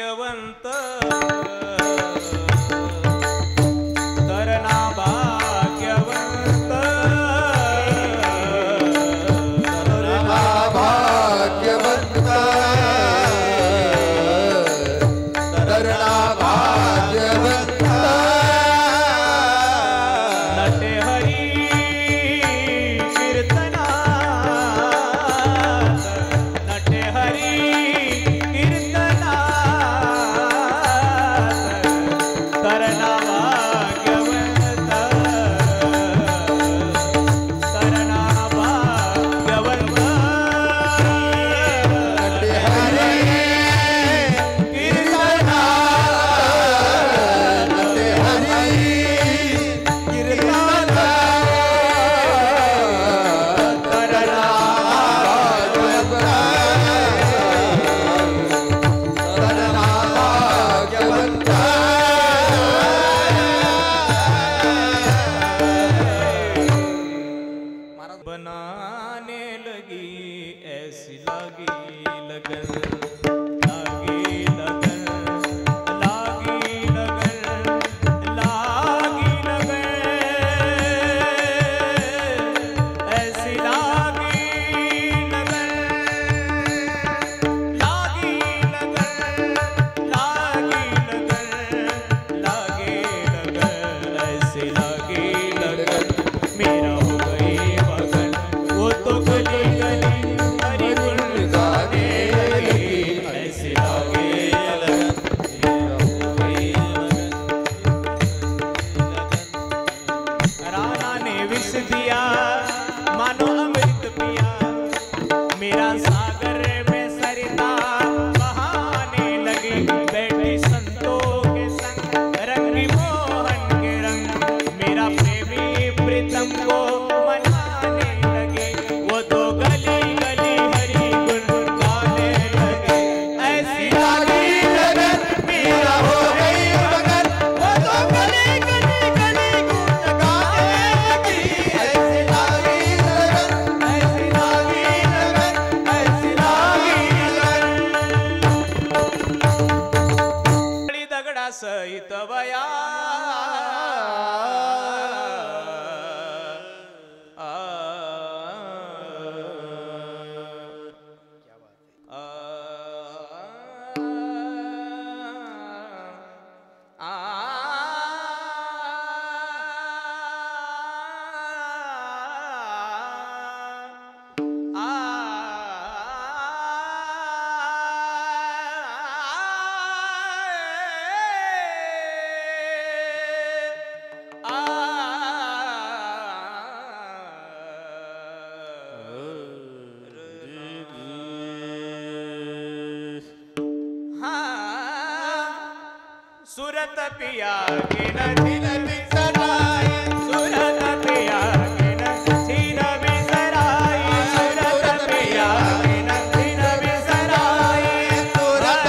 भाग्यवंत तरणा भाग्यवंत तरणा भाग्यवंत तरणा भाग्यवंत नटे हरी कीर्तना नटे हरी कीर्तना तरणा भाग्यवंत तरणा भाग्यवंत नटे हरी कीर्तना नटे हरी कीर्तना तरणा भाग्यवंत तरणा भाग्यवंत बनाने लगी ऐसी लगी लगन लागी लगन लागी लगन लागी लगन ऐसी लागी लगन लागी लगन लागी लगन लागी लगन ऐसी लागी लगन मेरा हो गई मगन वो तो गली गली हरि गुण गाने लगी ऐसी लागे लगन मेरा हो गई मगन राणा ने विष दिया मानो अमृत पिया मेरा सागर में सरिता बहाने लगी बैठी संतों के संग रंगी मोहन के रंग मेरा प्रेमी प्रीतम को मनाने लगे वो तो गली गली हरि गुण गाने लगे ऐसी लागी लगन मेरा हो गई मगन वो तो गली गली गली गुण गाने लगी ऐसी लागी लगन ऐसी लागी लगन ऐसी लागी लगन बड़ी दगड़ा सहित बया सूरत पिया के नदी नदी सराय सूरत पिया के नदी नदी सराय सूरत पिया के नदी नदी सराय सूरत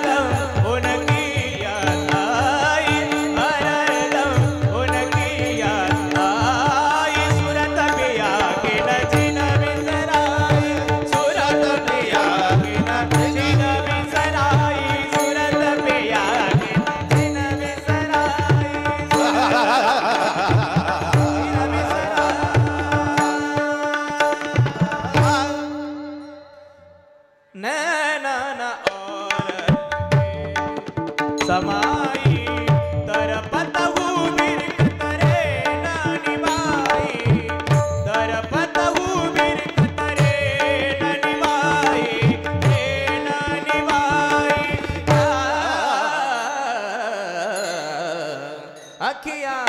दम उनकी याद आई हर दम उनकी याद आई सूरत पिया के नदी नदी सराय सूरत पिया के नदी नदी सराय सूरत पिया नैना और समाई तरपतहु बिरख तरे न निभाई तरपतहु बिरख तरे न निभाई न निभाई अखियां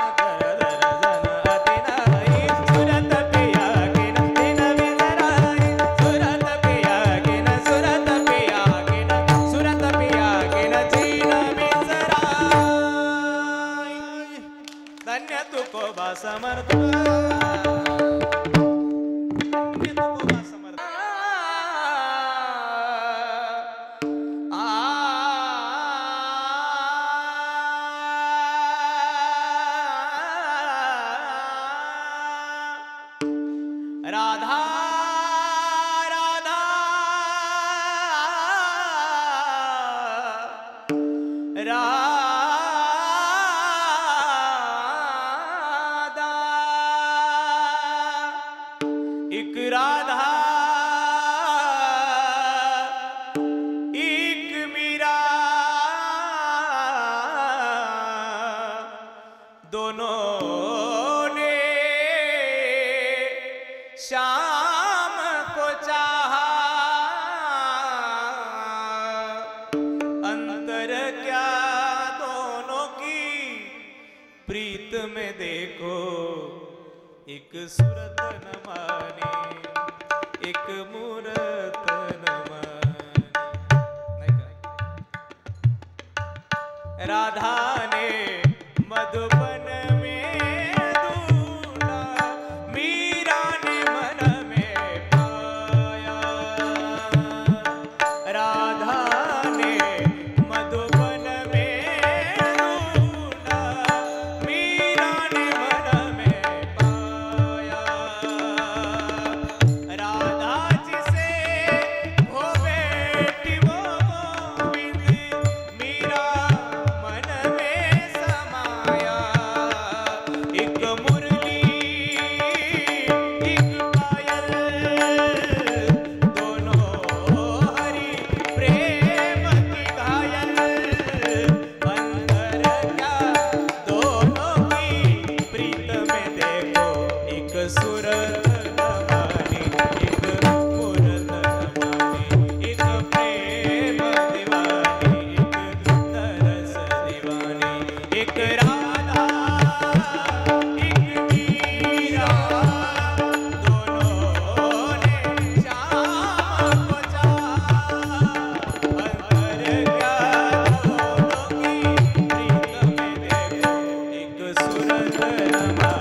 धन्य तुको बा समर्थ राधा राधा एक राधा एक मीरा, दोनों ने शाम को चाहा, अंतर क्या दोनों की प्रीत में देखो, एक सूरत न माने एक मूरत न माने। राधा ने मधुबन में ढूंढा, मीरा ने मन में पाया। राधा ने मधुबन में ढूंढा, मीरा ने मन में पाया। राधा जिसे हो बेटी वो गोविंद, मीरा मन में समाया। एक मुरली एक पायल, दोनों हरि प्रेम की घायल। अंतर क्या दोनों की प्रीत में देखो, एक सूरत न माने एक मूरत न माने। एक प्रेम दीवानी एक तरस दीवानी, एक राधा एक मीरा, दोनों ने शाम को चाहा। अंतर क्या दोनों की प्रीत में देखो, एक सूरत न माने